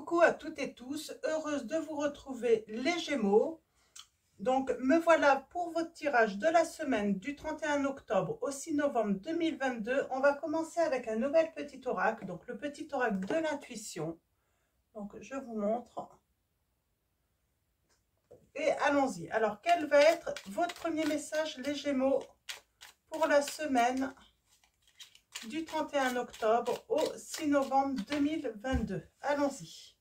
Coucou à toutes et tous, heureuse de vous retrouver les Gémeaux. Donc me voilà pour votre tirage de la semaine du 31 octobre au 6 novembre 2022. On va commencer avec un nouvel petit oracle, donc le petit oracle de l'intuition. Donc je vous montre. Et allons-y. Alors quel va être votre premier message les Gémeaux pour la semaine du 31 octobre au 6 novembre 2022? Allons-y.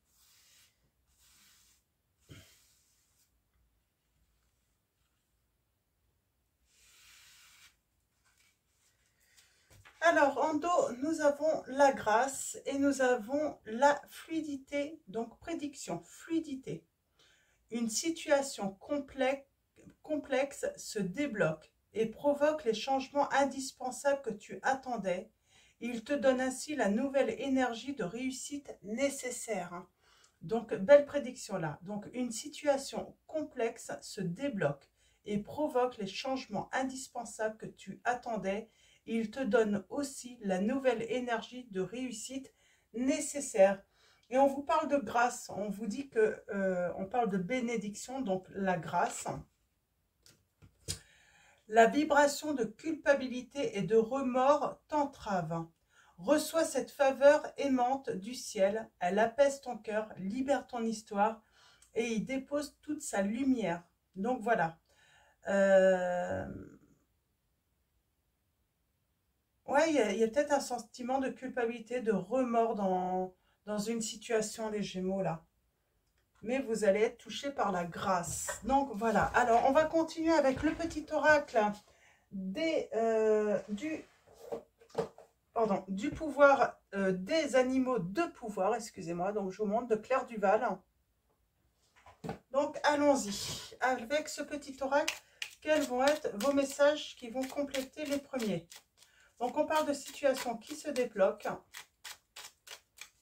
Alors, en dos, nous avons la grâce et nous avons la fluidité, donc prédiction, fluidité. Une situation complexe se débloque et provoque les changements indispensables que tu attendais. Il te donne ainsi la nouvelle énergie de réussite nécessaire. Donc, belle prédiction là. Donc, une situation complexe se débloque et provoque les changements indispensables que tu attendais. Il te donne aussi la nouvelle énergie de réussite nécessaire. Et on vous parle de grâce. On vous dit que on parle de bénédiction, donc la grâce. La vibration de culpabilité et de remords t'entrave. Reçois cette faveur aimante du ciel, elle apaise ton cœur, libère ton histoire et y dépose toute sa lumière. Donc voilà. Ouais, il y a peut-être un sentiment de culpabilité, de remords dans une situation, les Gémeaux, là. Mais vous allez être touchés par la grâce. Donc voilà. Alors, on va continuer avec le petit oracle du pouvoir des animaux de pouvoir, excusez-moi, donc je vous montre de Claire Duval. Donc allons-y, avec ce petit oracle, quels vont être vos messages qui vont compléter les premiers? Donc on parle de situations qui se débloquent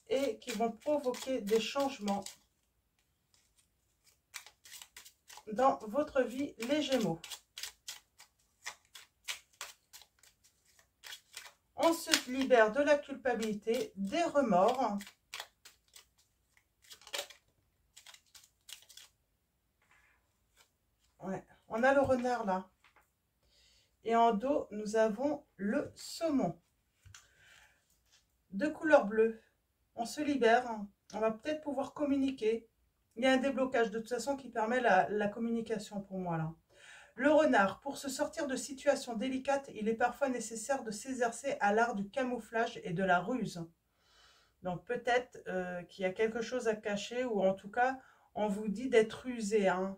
et qui vont provoquer des changements dans votre vie, les Gémeaux. On se libère de la culpabilité, des remords. Ouais, on a le renard là. Et en dos, nous avons le saumon. De couleur bleue. On se libère. On va peut-être pouvoir communiquer. Il y a un déblocage de toute façon qui permet la communication pour moi là. Le renard, pour se sortir de situations délicates, il est parfois nécessaire de s'exercer à l'art du camouflage et de la ruse. Donc peut-être qu'il y a quelque chose à cacher ou en tout cas, on vous dit d'être rusé. Hein.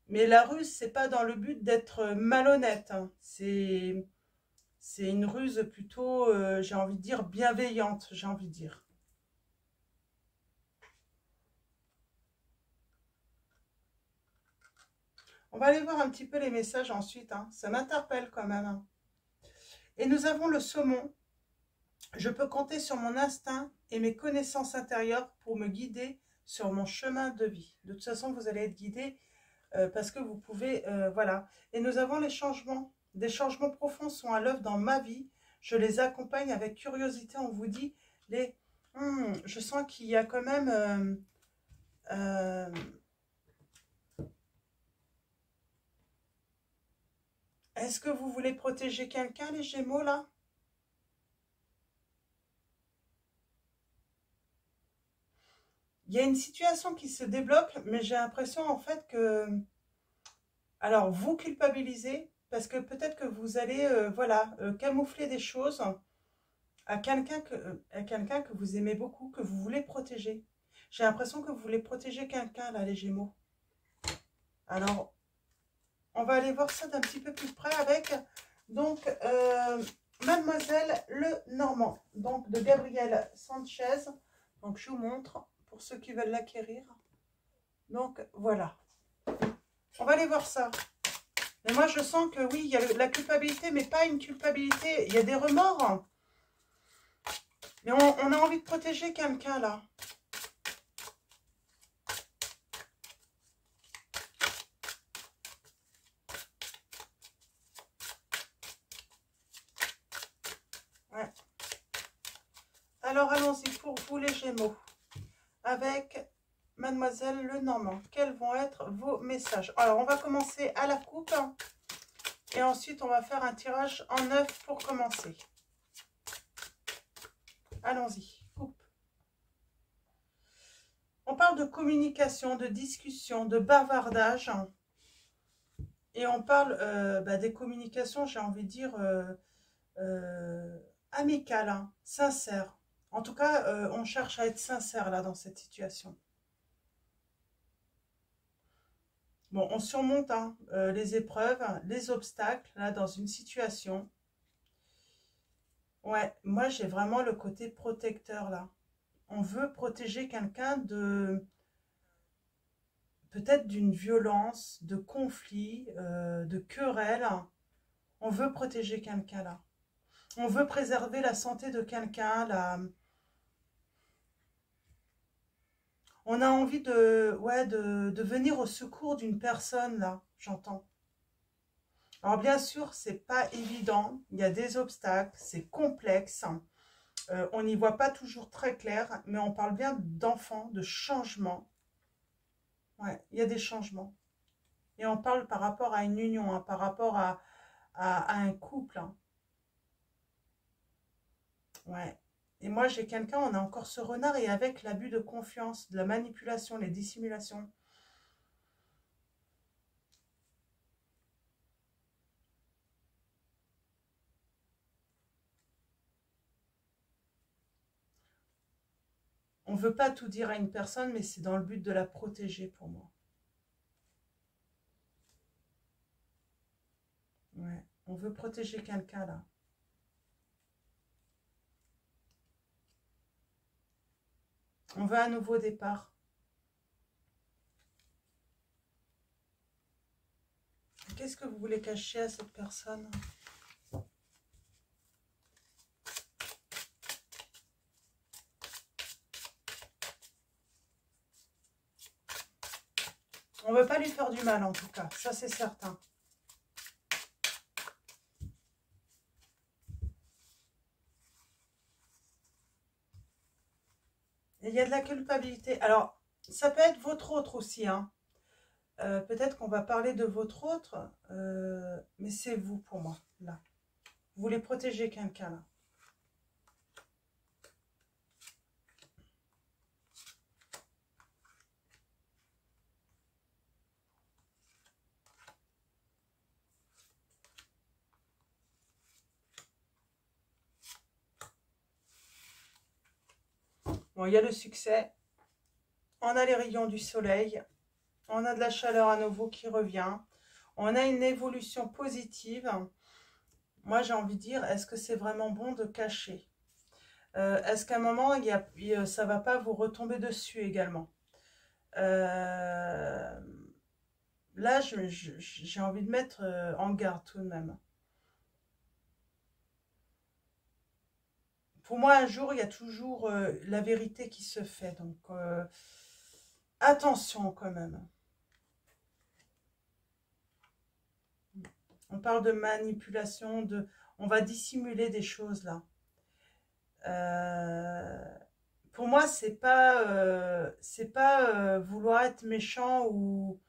Mais la ruse, c'est pas dans le but d'être malhonnête. Hein. C'est une ruse plutôt, j'ai envie de dire, bienveillante, j'ai envie de dire. On va aller voir un petit peu les messages ensuite. Hein. Ça m'interpelle quand même. Hein. Et nous avons le saumon. Je peux compter sur mon instinct et mes connaissances intérieures pour me guider sur mon chemin de vie. De toute façon, vous allez être guidé parce que vous pouvez, voilà. Et nous avons les changements. Des changements profonds sont à l'œuvre dans ma vie. Je les accompagne avec curiosité. On vous dit, je sens qu'il y a quand même... Est-ce que vous voulez protéger quelqu'un, les Gémeaux, là? Il y a une situation qui se débloque, mais j'ai l'impression, en fait, que... Alors, vous culpabilisez, parce que peut-être que vous allez, voilà, camoufler des choses à quelqu'un que vous aimez beaucoup, que vous voulez protéger. J'ai l'impression que vous voulez protéger quelqu'un, là, les Gémeaux. Alors, on va aller voir ça d'un petit peu plus près avec, donc, Mademoiselle Le Normand, donc de Gabriel Sanchez. Donc, je vous montre, pour ceux qui veulent l'acquérir. Donc, voilà. On va aller voir ça. Mais moi, je sens que oui, il y a la culpabilité, mais pas une culpabilité. Il y a des remords. Mais on a envie de protéger quelqu'un, là. Ouais. Alors, allons-y pour vous, les Gémeaux. avec Mademoiselle Lenormand. Quels vont être vos messages? Alors, on va commencer à la coupe. Et ensuite, on va faire un tirage en 9 pour commencer. Allons-y. Coupe. On parle de communication, de discussion, de bavardage. Et on parle des communications, j'ai envie de dire, amicales, hein, sincères. En tout cas, on cherche à être sincère là dans cette situation. Bon, on surmonte hein, les épreuves, les obstacles là dans une situation. Ouais, moi j'ai vraiment le côté protecteur là. On veut protéger quelqu'un de peut-être d'une violence, de conflit, de querelle. On veut protéger quelqu'un là. On veut préserver la santé de quelqu'un là. On a envie de venir au secours d'une personne là, j'entends. Alors bien sûr, c'est pas évident, il y a des obstacles, c'est complexe. On n'y voit pas toujours très clair, mais on parle bien d'enfants, de changements. Ouais, il y a des changements. Et on parle par rapport à une union, hein, par rapport à un couple. Hein. Ouais. Et moi, j'ai quelqu'un, on a encore ce renard, et avec l'abus de confiance, de la manipulation, les dissimulations. On ne veut pas tout dire à une personne, mais c'est dans le but de la protéger pour moi. Ouais. On veut protéger quelqu'un là. On veut un nouveau départ. Qu'est-ce que vous voulez cacher à cette personne? On ne veut pas lui faire du mal en tout cas, ça c'est certain. Et il y a de la culpabilité. Alors, ça peut être votre autre aussi. Hein. Peut-être qu'on va parler de votre autre, mais c'est vous pour moi, là. Vous voulez protéger quelqu'un, là. Bon, il y a le succès. On a les rayons du soleil. On a de la chaleur à nouveau qui revient. On a une évolution positive. Moi, j'ai envie de dire, est-ce que c'est vraiment bon de cacher? Est-ce qu'à un moment, ça ne va pas vous retomber dessus également? Là, j'ai envie de mettre en garde tout de même. Pour moi, un jour, il y a toujours la vérité qui se fait. Donc, attention quand même. On parle de manipulation, on va dissimuler des choses là. Pour moi, c'est pas vouloir être méchant ou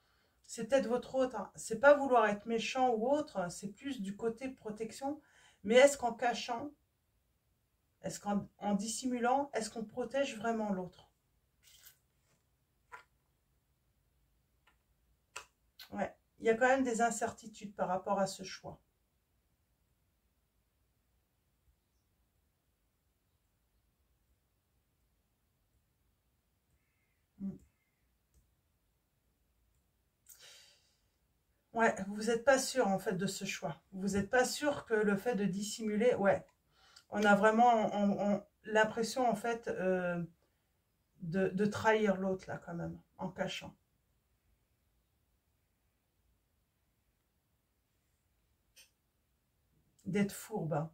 c'est peut-être votre autre. Hein. C'est pas vouloir être méchant ou autre. C'est plus du côté protection. Mais est-ce qu'en cachant, est-ce qu'en dissimulant, est-ce qu'on protège vraiment l'autre? Ouais, il y a quand même des incertitudes par rapport à ce choix. Mm. Ouais, vous n'êtes pas sûr en fait de ce choix. Vous n'êtes pas sûr que le fait de dissimuler, ouais, on a vraiment l'impression en fait de trahir l'autre là quand même, en cachant. D'être fourbe. Hein.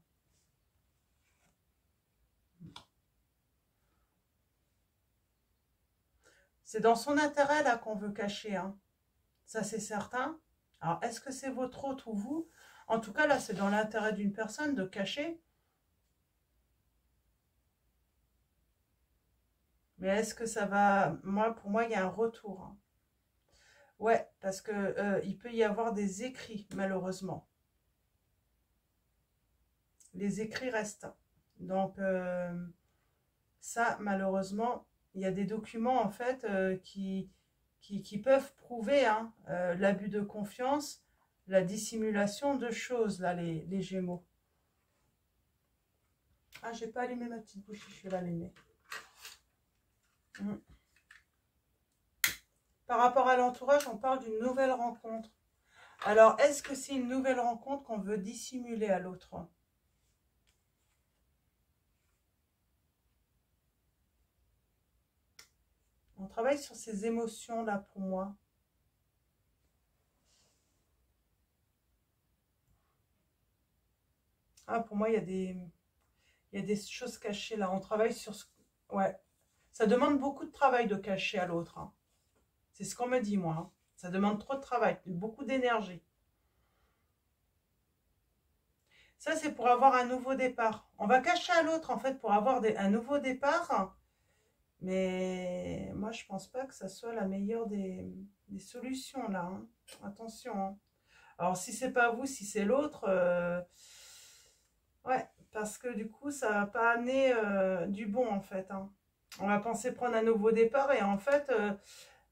C'est dans son intérêt là qu'on veut cacher, hein. Ça c'est certain. Alors est-ce que c'est votre autre ou vous? En tout cas là c'est dans l'intérêt d'une personne de cacher. Mais est-ce que ça va... Moi, pour moi, il y a un retour, hein. Ouais, parce que il peut y avoir des écrits, malheureusement. Les écrits restent. Donc, ça, malheureusement, il y a des documents, en fait, qui peuvent prouver hein, l'abus de confiance, la dissimulation de choses, là, les Gémeaux. Ah, j'ai pas allumé ma petite bougie, je vais l'allumer. Par rapport à l'entourage, on parle d'une nouvelle rencontre. Alors, est-ce que c'est une nouvelle rencontre qu'on veut dissimuler à l'autre? On travaille sur ces émotions-là pour moi. Ah, pour moi, il y a des choses cachées là. On travaille sur ce... Ouais. Ça demande beaucoup de travail de cacher à l'autre, hein. C'est ce qu'on me dit, moi, hein. Ça demande trop de travail, beaucoup d'énergie. Ça, c'est pour avoir un nouveau départ. On va cacher à l'autre, en fait, pour avoir un nouveau départ. Mais moi, je pense pas que ça soit la meilleure des solutions, là, hein. Attention, hein. Alors, si c'est pas vous, si c'est l'autre, ouais, parce que du coup, ça va pas amener du bon, en fait, hein. On va penser prendre un nouveau départ et en fait,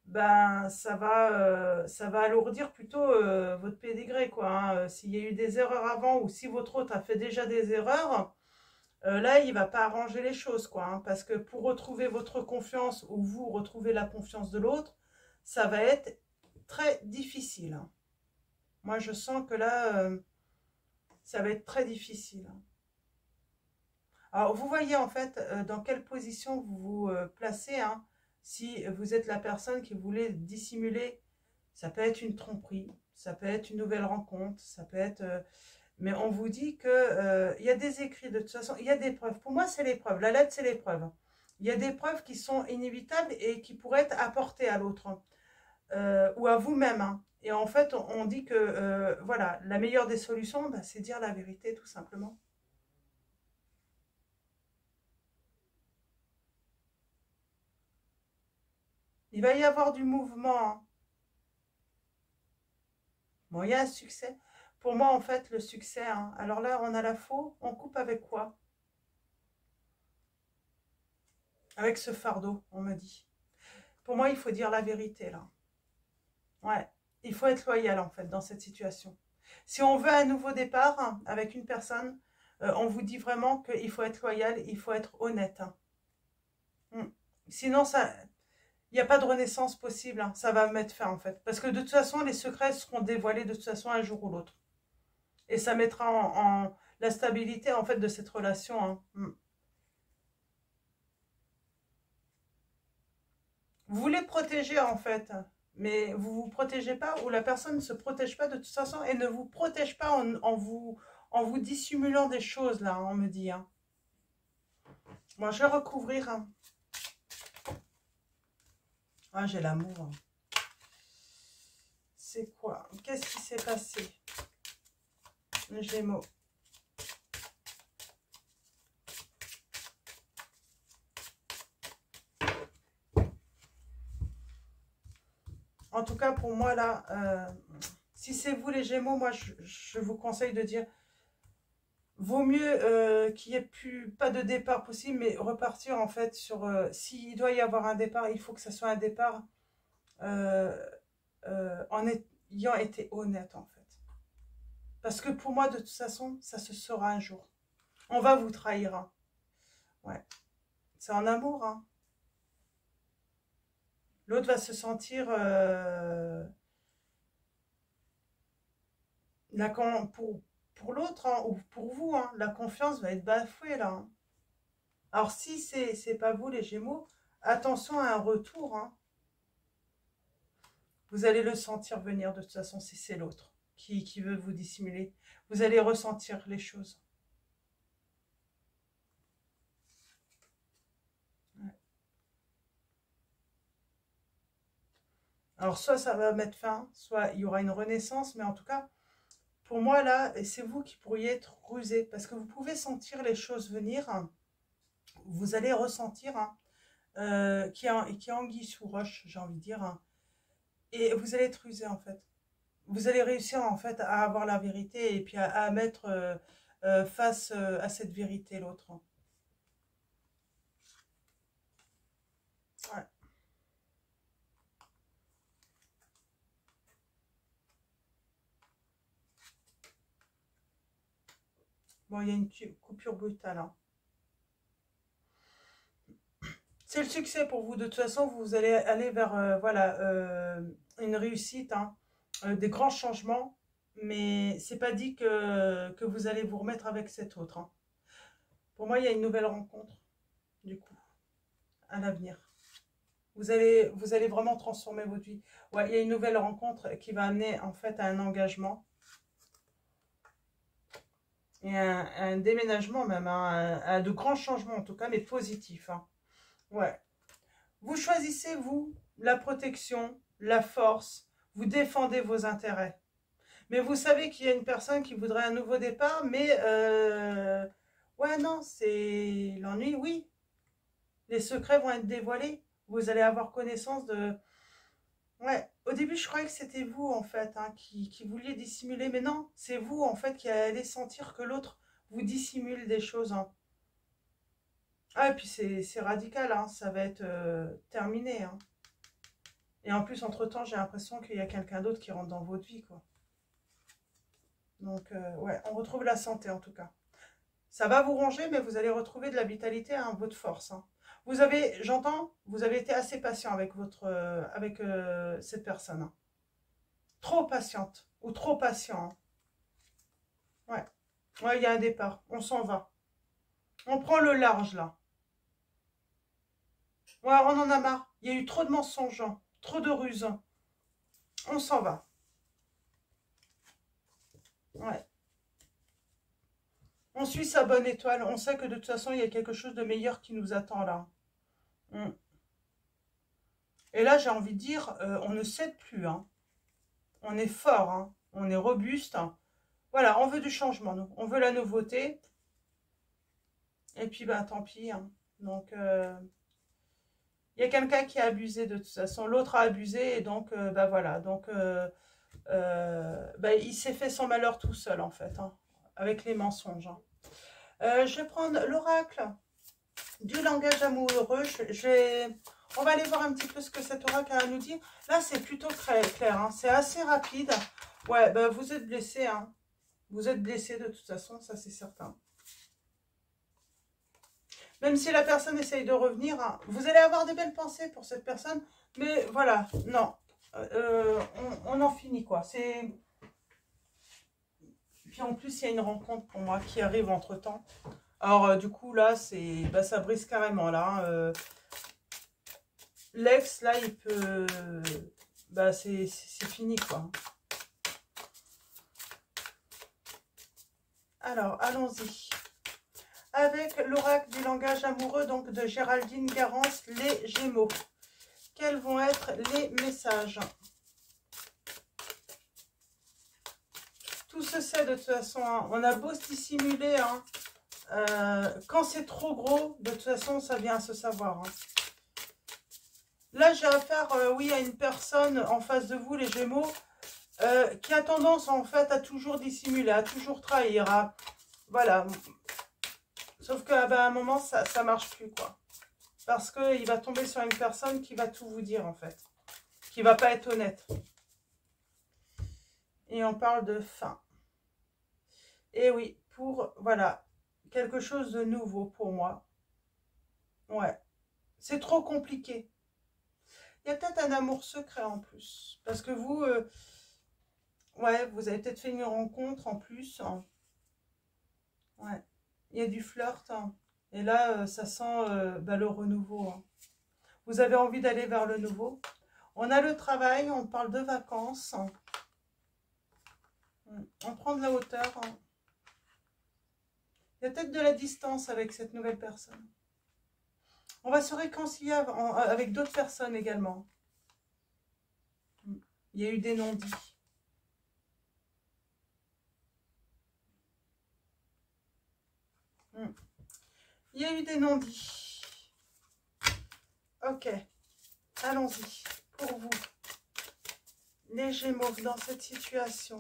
ben, ça va alourdir plutôt votre pédigré, quoi, hein. S'il y a eu des erreurs avant ou si votre hôte a fait déjà des erreurs, là, il va pas arranger les choses, quoi, hein, parce que pour retrouver votre confiance ou vous retrouver la confiance de l'autre, ça va être très difficile, hein. Moi, je sens que là, ça va être très difficile, hein. Alors, vous voyez en fait dans quelle position vous vous placez, hein. Si vous êtes la personne qui voulait dissimuler, ça peut être une tromperie, ça peut être une nouvelle rencontre, ça peut être... mais on vous dit que il y a des écrits, de toute façon, il y a des preuves. Pour moi, c'est les preuves. La lettre, c'est les preuves. Il y a des preuves qui sont inévitables et qui pourraient être apportées à l'autre ou à vous-même, hein. Et en fait, on dit que voilà, la meilleure des solutions, bah, c'est dire la vérité, tout simplement. Il va y avoir du mouvement, hein. Bon, il y a un succès. Pour moi, en fait, le succès, hein, alors là, on a la faux, on coupe avec quoi? Avec ce fardeau, on me dit. Pour moi, il faut dire la vérité, là. Ouais, il faut être loyal, en fait, dans cette situation. Si on veut un nouveau départ hein, avec une personne, on vous dit vraiment qu'il faut être loyal, il faut être honnête, hein. Mm. Sinon, ça, il n'y a pas de renaissance possible, hein. Ça va mettre fin, en fait. Parce que de toute façon, les secrets seront dévoilés de toute façon un jour ou l'autre. Et ça mettra la stabilité, en fait, de cette relation, hein. Mm. Vous voulez protéger en fait, mais vous ne vous protégez pas ou la personne ne se protège pas de toute façon et ne vous protège pas en vous dissimulant des choses là, on me dit, hein. Moi, je vais recouvrir, hein. Ah, j'ai l'amour, hein. C'est quoi? Qu'est-ce qui s'est passé? Les Gémeaux. En tout cas, pour moi, là, si c'est vous les Gémeaux, moi, je vous conseille de dire, vaut mieux qu'il n'y ait plus, pas de départ possible, mais repartir en fait sur, s'il doit y avoir un départ, il faut que ce soit un départ euh, en ayant été honnête en fait. Parce que pour moi, de toute façon, ça se saura un jour. On va vous trahir, hein. Ouais. C'est en amour, hein. L'autre va se sentir la pour l'autre hein, ou pour vous, hein, la confiance va être bafouée là, hein. Alors si c'est pas vous les Gémeaux, attention à un retour, hein. Vous allez le sentir venir de toute façon si c'est l'autre qui veut vous dissimuler. Vous allez ressentir les choses. Ouais. Alors soit ça va mettre fin, soit il y aura une renaissance, mais en tout cas, pour moi là, c'est vous qui pourriez être rusé, parce que vous pouvez sentir les choses venir, hein. Vous allez ressentir hein, qui est anguille sous roche, j'ai envie de dire, hein. Et vous allez être rusé en fait. Vous allez réussir en fait à avoir la vérité et puis à mettre face à cette vérité l'autre, hein. Ouais. Bon, il y a une coupure brutale, hein. C'est le succès pour vous. De toute façon, vous allez aller vers voilà, une réussite, hein, des grands changements. Mais c'est pas dit que vous allez vous remettre avec cet autre, hein. Pour moi, il y a une nouvelle rencontre, du coup, à l'avenir. Vous allez vraiment transformer votre vie. Ouais, il y a une nouvelle rencontre qui va amener en fait à un engagement et un déménagement même, hein, à de grands changements en tout cas, mais positifs, hein. Ouais. Vous choisissez, vous, la protection, la force, vous défendez vos intérêts. Mais vous savez qu'il y a une personne qui voudrait un nouveau départ, mais ouais, non, c'est l'ennui, oui. Les secrets vont être dévoilés. Vous allez avoir connaissance de... Ouais, au début, je croyais que c'était vous, en fait, hein, qui vouliez dissimuler, mais non, c'est vous, en fait, qui allez sentir que l'autre vous dissimule des choses, hein. Ah, et puis c'est radical, hein, ça va être terminé, hein. Et en plus, entre-temps, j'ai l'impression qu'il y a quelqu'un d'autre qui rentre dans votre vie, quoi. Donc, ouais, on retrouve la santé, en tout cas. Ça va vous ronger, mais vous allez retrouver de la vitalité, hein, votre force, hein. Vous avez, j'entends, vous avez été assez patient avec cette personne, hein. Trop patiente ou trop patient, hein. Ouais, ouais, il y a un départ. On s'en va. On prend le large, là. Ouais, on en a marre. Il y a eu trop de mensonges, hein, trop de ruses, hein. On s'en va. Ouais. On suit sa bonne étoile. On sait que de toute façon, il y a quelque chose de meilleur qui nous attend là. Mm. Et là, j'ai envie de dire, on ne cède plus, hein. On est fort, hein. On est robuste, hein. Voilà, on veut du changement, nous. On veut la nouveauté. Et puis, ben, tant pis, hein. Donc, il y a quelqu'un qui a abusé de toute façon. L'autre a abusé et donc, ben voilà. Donc, ben, il s'est fait son malheur tout seul, en fait, hein, avec les mensonges, hein. Je vais prendre l'oracle du langage amoureux. On va aller voir un petit peu ce que cet oracle a à nous dire. Là, c'est plutôt très clair, hein. C'est assez rapide. Ouais, ben, vous êtes blessé, hein. Vous êtes blessé de toute façon, ça c'est certain. Même si la personne essaye de revenir, hein, vous allez avoir des belles pensées pour cette personne. Mais voilà, non. On en finit, quoi. Puis en plus, il y a une rencontre pour moi qui arrive entre-temps. Alors, du coup, là, bah, ça brise carrément, là, hein. L'ex, là, il peut... Bah, c'est fini, quoi. Alors, allons-y. Avec l'oracle du langage amoureux, donc de Géraldine Garance, les Gémeaux. Quels vont être les messages? Tout se sait de toute façon, hein. On a beau se dissimuler, hein. Quand c'est trop gros, de toute façon, ça vient à se savoir, hein. Là, j'ai affaire, oui, à une personne en face de vous, les Gémeaux, qui a tendance, en fait, à toujours dissimuler, à toujours trahir, voilà. Sauf qu'à un moment, ça ne marche plus, quoi. Parce qu'il va tomber sur une personne qui va tout vous dire, en fait. Qui va pas être honnête. Et on parle de fin. Et oui, pour, voilà, quelque chose de nouveau pour moi. Ouais. C'est trop compliqué. Il y a peut-être un amour secret en plus. Parce que vous, ouais, vous avez peut-être fait une rencontre en plus, hein. Ouais. Il y a du flirt, hein. Et là, ça sent bah, le renouveau, hein. Vous avez envie d'aller vers le nouveau. On a le travail, on parle de vacances, hein. On prend de la hauteur, hein. Il y a peut-être de la distance avec cette nouvelle personne. On va se réconcilier avec d'autres personnes également. Il y a eu des non-dits. Il y a eu des non-dits. Ok, allons-y. Pour vous, les Gémeaux, dans cette situation.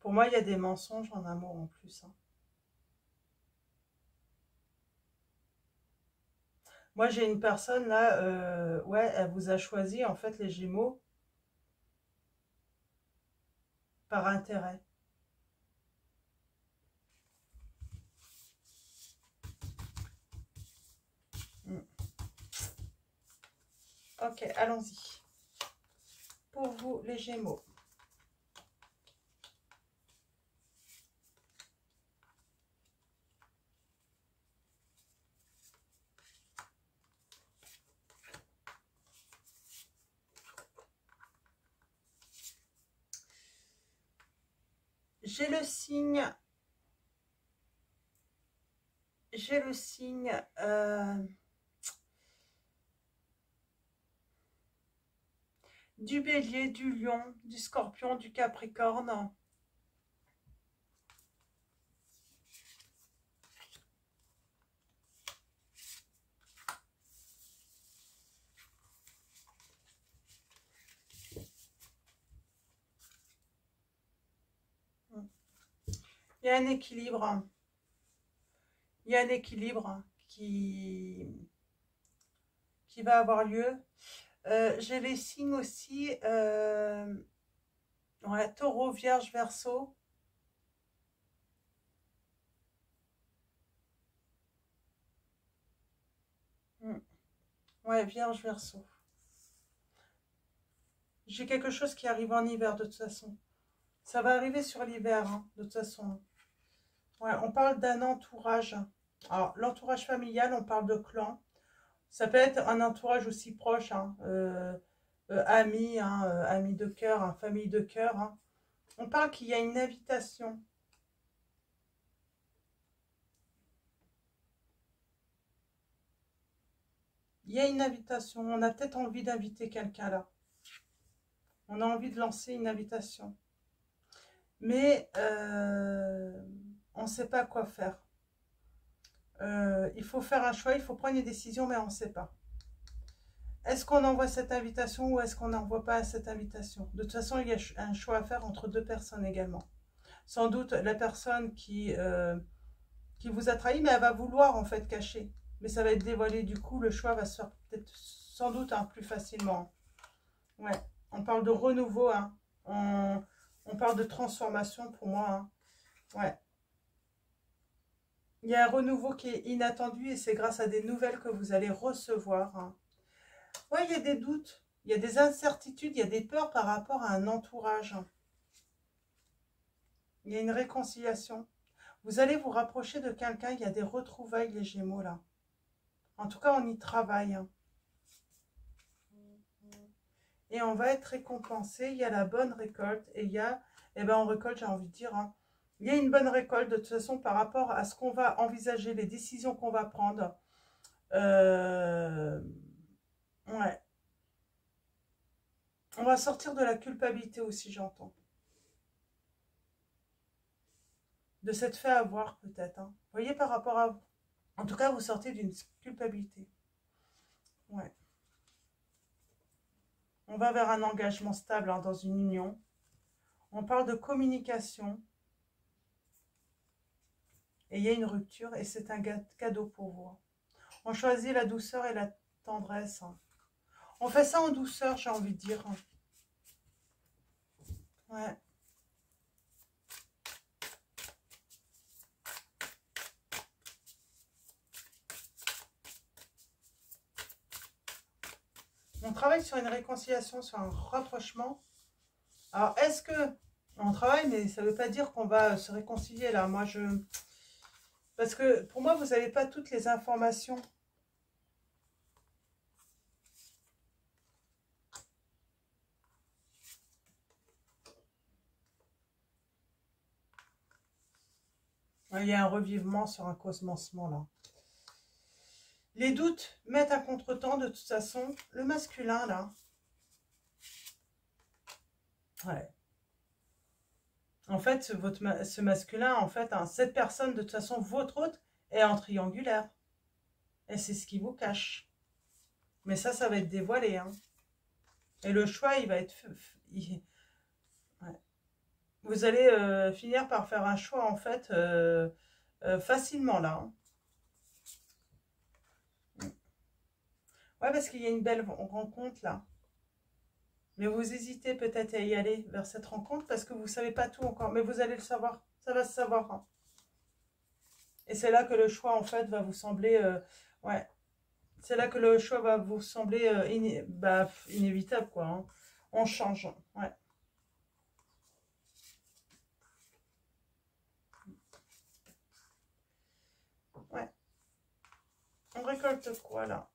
Pour moi, il y a des mensonges en amour en plus. Hein. Moi, j'ai une personne là, ouais, elle vous a choisi, en fait, les Gémeaux, par intérêt. Mm. Ok, allons-y. Pour vous, les Gémeaux. J'ai le signe du Bélier, du Lion, du Scorpion, du Capricorne. Il y a un équilibre. Il y a un équilibre qui va avoir lieu. J'ai les signes aussi, ouais, Taureau, Vierge, Verseau. Mm. Ouais, Vierge, Verseau. J'ai quelque chose qui arrive en hiver de toute façon. Ça va arriver sur l'hiver, hein, de toute façon. Ouais, on parle d'un entourage. Alors, l'entourage familial, on parle de clan. Ça peut être un entourage aussi proche, hein, amis, hein, amis de cœur, hein, famille de cœur. Hein. On parle qu'il y a une invitation. Il y a une invitation. On a peut-être envie d'inviter quelqu'un là. On a envie de lancer une invitation. Mais on ne sait pas quoi faire. Il faut faire un choix, il faut prendre une décision, mais on ne sait pas. Est-ce qu'on envoie cette invitation ou est-ce qu'on n'envoie pas cette invitation? De toute façon, il y a un choix à faire entre deux personnes également. Sans doute la personne qui vous a trahi, mais elle va vouloir en fait cacher. Mais ça va être dévoilé, du coup, le choix va se faire peut-être sans doute hein, plus facilement. Ouais, on parle de renouveau, hein. On parle de transformation pour moi. Hein. Ouais. Il y a un renouveau qui est inattendu et c'est grâce à des nouvelles que vous allez recevoir. Hein. Ouais, il y a des doutes, il y a des incertitudes, il y a des peurs par rapport à un entourage. Il y a une réconciliation. Vous allez vous rapprocher de quelqu'un, il y a des retrouvailles, les Gémeaux, là. En tout cas, on y travaille. Hein. Et on va être récompensé. Il y a la bonne récolte et il y a, eh ben, on récolte, j'ai envie de dire, hein. Il y a une bonne récolte de toute façon par rapport à ce qu'on va envisager, les décisions qu'on va prendre. Ouais. On va sortir de la culpabilité aussi, j'entends. De s'être fait avoir peut-être. Hein. Vous voyez, par rapport à... En tout cas, vous sortez d'une culpabilité. Ouais. On va vers un engagement stable hein, dans une union. On parle de communication. Et il y a une rupture et c'est un cadeau pour vous. Hein. On choisit la douceur et la tendresse. Hein. On fait ça en douceur, j'ai envie de dire. Hein. Ouais. On travaille sur une réconciliation, sur un rapprochement. Alors, est-ce que... On travaille, mais ça ne veut pas dire qu'on va se réconcilier, là. Moi, je... Parce que, pour moi, vous n'avez pas toutes les informations. Il y a un revivement sur un commencement, là. Les doutes mettent un contretemps, de toute façon. Le masculin, là. Ouais. En fait, ce masculin, en fait, hein, cette personne, de toute façon, votre hôte, est en triangulaire. Et c'est ce qui vous cache. Mais ça va être dévoilé. Hein. Et le choix, il va être... Ouais. Vous allez finir par faire un choix, en fait, facilement, là. Hein. Ouais, parce qu'il y a une belle rencontre, là. Mais vous hésitez peut-être à y aller vers cette rencontre parce que vous ne savez pas tout encore. Mais vous allez le savoir. Ça va se savoir. Hein. Et c'est là que le choix, en fait, va vous sembler... ouais. C'est là que le choix va vous sembler inévitable, quoi. Hein. On change. Ouais. Ouais. On récolte quoi, là?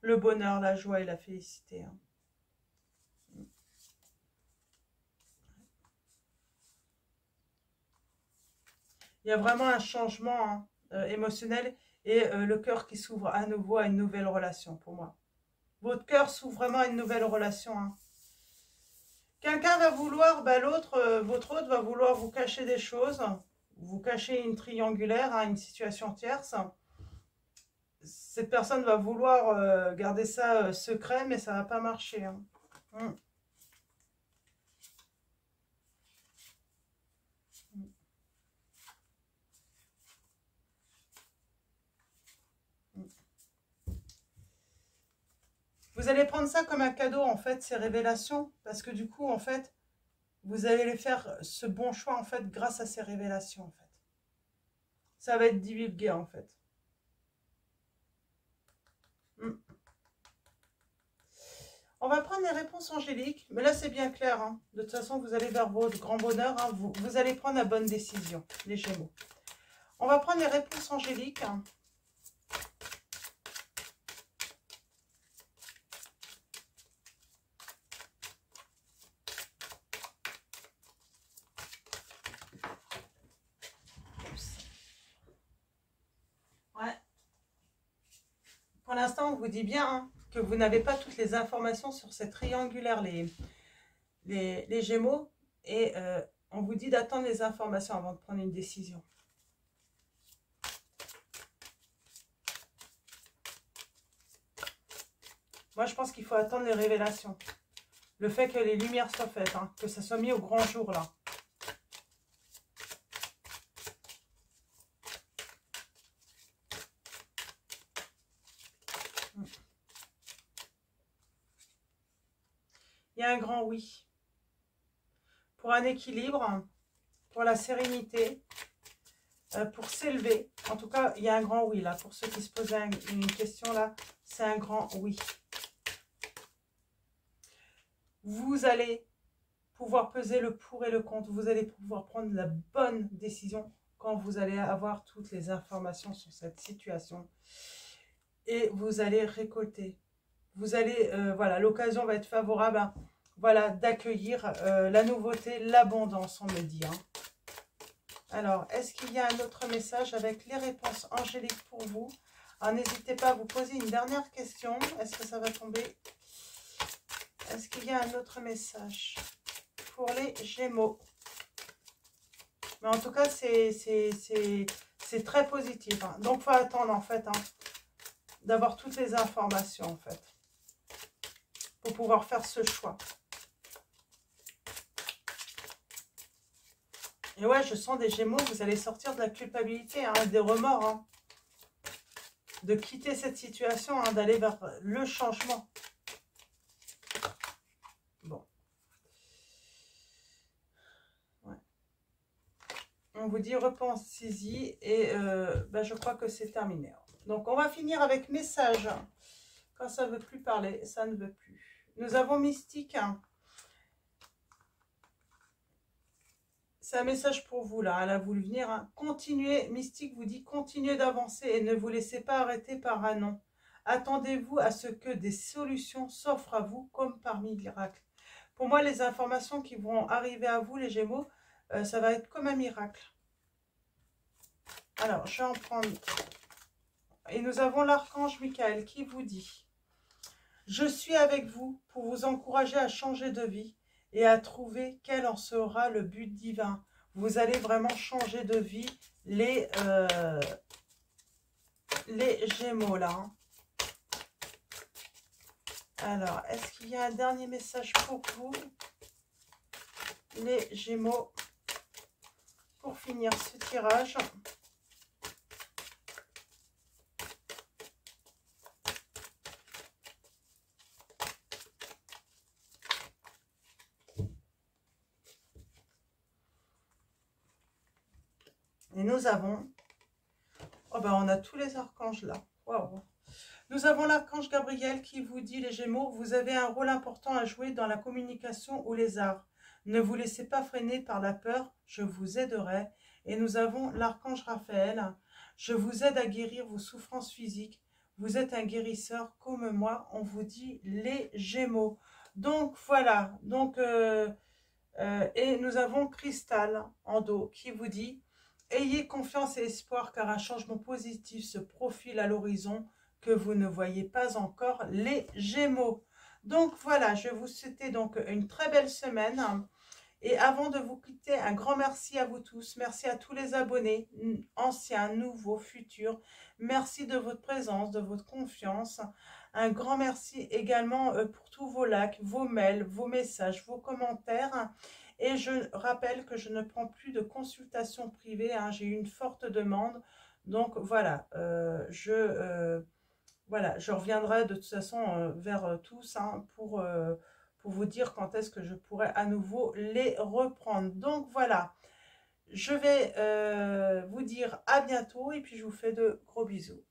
Le bonheur, la joie et la félicité. Hein. Il y a vraiment un changement émotionnel et le cœur qui s'ouvre à nouveau à une nouvelle relation pour moi. Votre cœur s'ouvre vraiment à une nouvelle relation. Hein. Quelqu'un va vouloir, votre hôte va vouloir vous cacher des choses, vous cacher une triangulaire, hein, une situation tierce. Cette personne va vouloir garder ça secret, mais ça ne va pas marcher. Hein. Vous allez prendre ça comme un cadeau, en fait, ces révélations, parce que du coup, en fait, vous allez faire ce bon choix, en fait, grâce à ces révélations, en fait. Ça va être divulgué, en fait. On va prendre les réponses angéliques, mais là, c'est bien clair. Hein. De toute façon, vous allez vers votre grand bonheur. Hein. Vous allez prendre la bonne décision, les Gémeaux. On va prendre les réponses angéliques. Hein. Ouais. Pour l'instant, on vous dit bien hein, que vous n'avez pas toutes les informations sur cette triangulaire, les Gémeaux. Et on vous dit d'attendre les informations avant de prendre une décision. Moi, je pense qu'il faut attendre les révélations. Le fait que les lumières soient faites, hein, que ça soit mis au grand jour, là. Il y a un grand oui. Pour un équilibre, pour la sérénité, pour s'élever. En tout cas, il y a un grand oui, là. Pour ceux qui se posaient une question, là, c'est un grand oui. Vous allez pouvoir peser le pour et le contre. Vous allez pouvoir prendre la bonne décision quand vous allez avoir toutes les informations sur cette situation. Et vous allez récolter. Vous allez, voilà, l'occasion va être favorable à, voilà, d'accueillir la nouveauté, l'abondance, on me dit. Hein. Alors, est-ce qu'il y a un autre message avec les réponses angéliques pour vous? N'hésitez pas à vous poser une dernière question. Est-ce que ça va tomber? Est-ce qu'il y a un autre message pour les Gémeaux? Mais en tout cas, c'est très positif. Hein. Donc, il faut attendre, en fait, hein, d'avoir toutes les informations, en fait, pour pouvoir faire ce choix. Et ouais, je sens des Gémeaux, vous allez sortir de la culpabilité, hein, des remords, hein, de quitter cette situation, hein, d'aller vers le changement. Bon. Ouais. On vous dit repensez-y et je crois que c'est terminé. Donc, on va finir avec message. Quand ça ne veut plus parler, ça ne veut plus. Nous avons Mystique. Hein. C'est un message pour vous, là. Elle a voulu venir. Hein. Continuez, Mystique vous dit, continuez d'avancer et ne vous laissez pas arrêter par un non. Attendez-vous à ce que des solutions s'offrent à vous comme par miracle. Pour moi, les informations qui vont arriver à vous, les Gémeaux, ça va être comme un miracle. Alors, je vais en prendre. Et nous avons l'archange Michael qui vous dit « Je suis avec vous pour vous encourager à changer de vie et à trouver quel en sera le but divin. Vous allez vraiment changer de vie, les Gémeaux là. Hein. Alors, est-ce qu'il y a un dernier message pour vous, les Gémeaux, pour finir ce tirage? Et nous avons, oh ben on a tous les archanges là. Waouh. Nous avons l'archange Gabriel qui vous dit, les Gémeaux, vous avez un rôle important à jouer dans la communication ou les arts. Ne vous laissez pas freiner par la peur, je vous aiderai. Et nous avons l'archange Raphaël, je vous aide à guérir vos souffrances physiques. Vous êtes un guérisseur comme moi, on vous dit les Gémeaux. Donc voilà, donc, et nous avons Cristal en dos qui vous dit, ayez confiance et espoir car un changement positif se profile à l'horizon que vous ne voyez pas encore, les Gémeaux. Donc voilà, je vous souhaite donc une très belle semaine. Et avant de vous quitter, un grand merci à vous tous. Merci à tous les abonnés, anciens, nouveaux, futurs. Merci de votre présence, de votre confiance. Un grand merci également pour tous vos likes, vos mails, vos messages, vos commentaires. Et je rappelle que je ne prends plus de consultation privée. Hein. J'ai eu une forte demande. Donc voilà, voilà, je reviendrai de toute façon vers tous hein, pour vous dire quand est-ce que je pourrai à nouveau les reprendre. Donc voilà, je vais vous dire à bientôt et puis je vous fais de gros bisous.